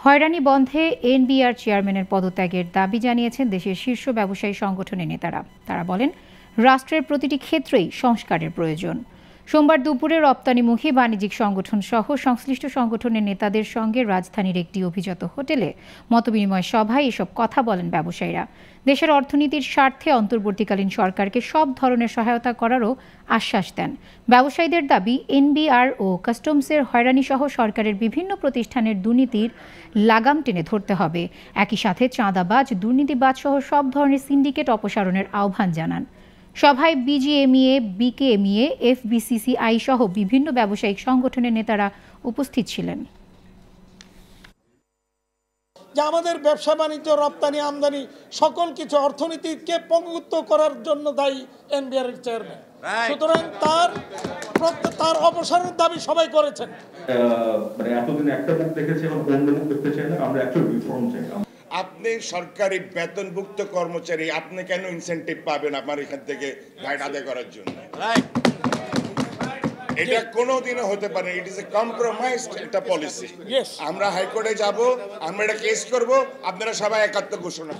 হয়রানি বন্ধে এনবিআর চেয়ারম্যানের পদত্যাগের দাবি জানিয়েছেন দেশের শীর্ষ ব্যবসায়ী সংগঠনের নেতারা। তারা বলেন, রাষ্ট্রের প্রতিটি ক্ষেত্রেই সংস্কারের প্রয়োজন। সোমবার দুপুরে রপ্তানিমুখী বাণিজ্যিক সংগঠন সহ সংশ্লিষ্ট সংগঠনের নেতাদের সঙ্গে রাজধানীর একটি অভিজাত হোটেলে মতবিনিময় সভায় এসব কথা বলেন ব্যবসায়ীরা। দেশের অর্থনীতির স্বার্থে অন্তর্বর্তীকালীন সরকারকে সব ধরনের সহায়তা করারও আশ্বাস দেন। ব্যবসায়ীদের দাবি, এনবিআর ও কাস্টমসের হয়রানিসহ সরকারের বিভিন্ন প্রতিষ্ঠানের দুর্নীতির লাগাম টেনে ধরতে হবে। একই সাথে চাঁদাবাজ, দুর্নীতিবাজ সহ সব ধরনের সিন্ডিকেট অপসারণের আহ্বান জানান। সভায় বিজিএমইএ, বিকেএমইএ, এফবিসিসিআই সহ বিভিন্ন ব্যবসায়িক সংগঠনের নেতারা উপস্থিত ছিলেন। যে আমাদের ব্যবসা বাণিজ্য, রপ্তানি, আমদানি সকল কিছু অর্থনীতিকে পঙ্গুত্ব করার জন্য দায়ী এনবিআর এর চেয়ারম্যান। সুতরাং তার অপসারণের দাবি সবাই করেছেন। মানে এতদিন একটা মুখ দেখেছি, এখন অন্য মুখ দেখতে চাই না, আমরা একটা রিফর্ম চাই। আপনি সরকারি বেতনভুক্ত কর্মচারী, আপনি কেন ইনসেনটিভ পাবেন আমার এখান থেকে গাইড আদায় করার জন্য? এটা কোনোদিনও হতে পারে। ইট ইজ এ কম্প্রোমাইজড একটা পলিসি। আমরা হাইকোর্টে যাব, আমরা এটা কেস করব, আপনারা সবাই একাত্ম ঘোষণা